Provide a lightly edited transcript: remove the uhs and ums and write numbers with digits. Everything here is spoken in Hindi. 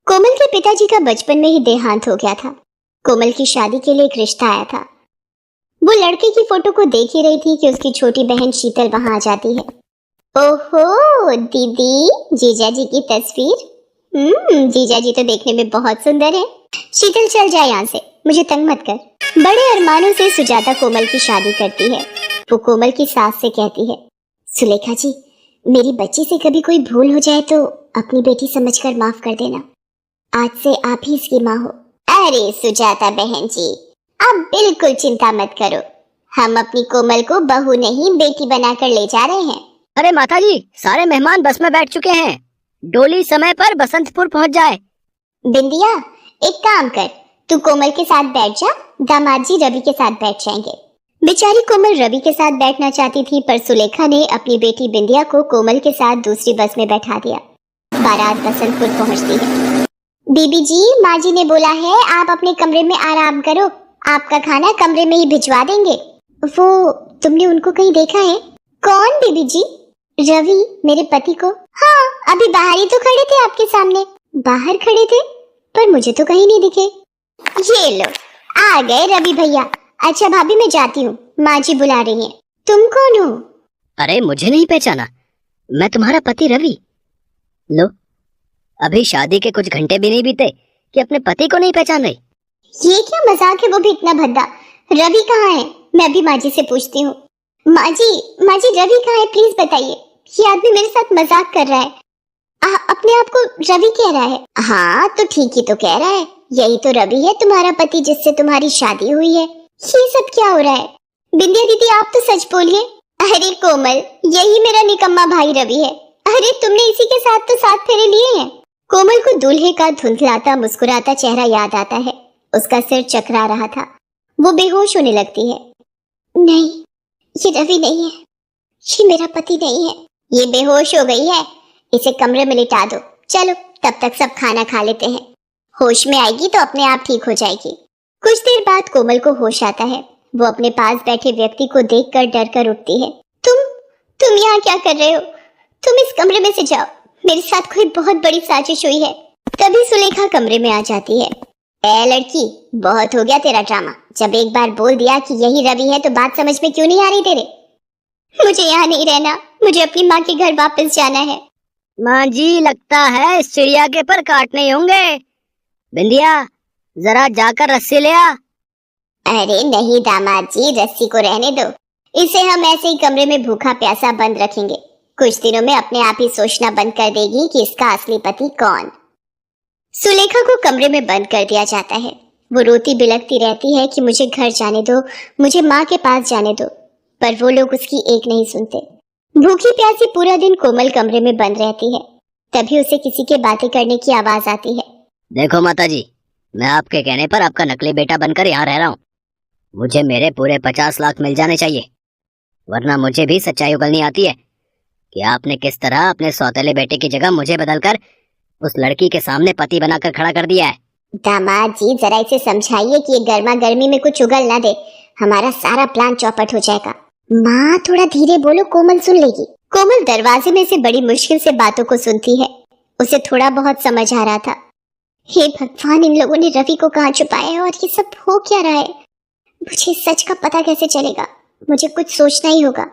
कोमल के पिताजी का बचपन में ही देहांत हो गया था। कोमल की शादी के लिए एक रिश्ता आया था। वो लड़के की फोटो को देख ही रही थी कि उसकी छोटी बहन शीतल वहां आ जाती है। ओहो दीदी, जीजा जी की तस्वीर। जीजा जी तो देखने में बहुत सुंदर है। शीतल चल जाए यहाँ से, मुझे तंग मत कर। बड़े अरमानों से सुजाता कोमल की शादी करती है। वो कोमल की सास से कहती है, सुलेखा जी, मेरी बच्ची से कभी कोई भूल हो जाए तो अपनी बेटी समझकर माफ कर देना। आज से आप ही इसकी माँ हो। अरे सुजाता बहन जी, आप बिल्कुल चिंता मत करो, हम अपनी कोमल को बहू नहीं बेटी बनाकर ले जा रहे हैं। अरे माताजी, सारे मेहमान बस में बैठ चुके हैं, डोली समय पर बसंतपुर पहुंच जाए। बिंदिया, एक काम कर, तू कोमल के साथ बैठ जा, दामाद जी रवि के साथ बैठ जाएंगे। बेचारी कोमल रवि के साथ बैठना चाहती थी, पर सुलेखा ने अपनी बेटी बिंदिया को कोमल के साथ दूसरी बस में बैठा दिया। बारात बसंतपुर पहुंचती है। बीबी जी, माँ जी ने बोला है आप अपने कमरे में आराम करो, आपका खाना कमरे में ही भिजवा देंगे। वो तुमने उनको कहीं देखा है? कौन बीबी जी? रवि, मेरे पति को। हाँ, अभी बाहर ही तो खड़े थे आपके सामने। बाहर खड़े थे, पर मुझे तो कहीं नहीं दिखे। ये लो, आ गए रवि भैया। अच्छा भाभी, मैं जाती हूँ, माँ जी बुला रही हैं। तुम कौन हो? अरे मुझे नहीं पहचाना, मैं तुम्हारा पति रवि। लो, अभी शादी के कुछ घंटे भी नहीं बीते कि अपने पति को नहीं पहचान रही। ये क्या मजाक है, वो भी इतना भद्दा। रवि कहाँ है? मैं अभी माँ जी से पूछती हूँ। माँ जी रवि कहाँ है, प्लीज बताइए। ये आदमी मेरे साथ मजाक कर रहा है। अपने आप को रवि कह रहा है। हाँ तो ठीक ही तो कह रहा है, यही तो रवि है तुम्हारा पति जिससे तुम्हारी शादी हुई है। ये सब क्या हो रहा है? बिंदिया दीदी, आप तो सच बोलिए। अरे कोमल, यही मेरा निकम्मा भाई रवि है। अरे तुमने इसी के साथ तो 7 फेरे लिए हैं। कोमल को दूल्हे का धुंधलाता मुस्कुराता चेहरा याद आता है। उसका सिर चकरा रहा था, वो बेहोश होने लगती है। नहीं, ये रवि नहीं है, ये मेरा पति नहीं है। ये बेहोश हो गई है, इसे कमरे में लिटा दो। चलो, तब तक सब खाना खा लेते हैं, होश में आएगी तो अपने आप ठीक हो जाएगी। कुछ देर बाद कोमल को होश आता है। वो अपने पास बैठे व्यक्ति को देखकर डर कर उठती है। तुम यहाँ क्या कर रहे हो? तुम इस कमरे में से जाओ, मेरे साथ कोई बहुत बड़ी साजिश हुई है। तभी सुलेखा कमरे में आ जाती है। ए लड़की, बहुत हो गया तेरा ड्रामा। जब एक बार बोल दिया कि यही रवि है तो बात समझ में क्यों नहीं आ रही तेरे? मुझे यहाँ नहीं रहना, मुझे अपनी माँ के घर वापस जाना है। माँ जी, लगता है इस चिड़िया के पर काटने होंगे। बिंदिया, जरा जाकर रस्सी ले आ। अरे नहीं दामाद जी, रस्सी को रहने दो, इसे हम ऐसे ही कमरे में भूखा प्यासा बंद रखेंगे। कुछ दिनों में अपने आप ही सोचना बंद कर देगी कि इसका असली पति कौन। सुलेखा को कमरे में बंद कर दिया जाता है। वो रोती बिलखती रहती है कि मुझे घर जाने दो, मुझे माँ के पास जाने दो, पर वो लोग उसकी एक नहीं सुनते। भूखी प्यासी पूरा दिन कोमल कमरे में बंद रहती है। तभी उसे किसी के बातें करने की आवाज आती है। देखो माताजी, मैं आपके कहने पर आपका नकली बेटा बनकर यहाँ रह रहा हूँ। मुझे मेरे पूरे 50 लाख मिल जाने चाहिए, वरना मुझे भी सच्चाई उगलनी आती है कि आपने किस तरह अपने सौतेले बेटे की जगह मुझे बदलकर उस लड़की के सामने पति बनाकर खड़ा कर दिया है। दामाद जी, जरा इसे समझाइए कि ये गर्मा गर्मी में कुछ उगल ना दे, हमारा सारा प्लान चौपट हो जाएगा। माँ, थोड़ा धीरे बोलो, कोमल सुन लेगी। कोमल दरवाजे में से बड़ी मुश्किल से बातों को सुनती है। उसे थोड़ा बहुत समझ आ रहा था। हे भगवान, इन लोगों ने रवि को कहाँ छुपाया है और ये सब हो क्या रहा है? मुझे सच का पता कैसे चलेगा? मुझे कुछ सोचना ही होगा।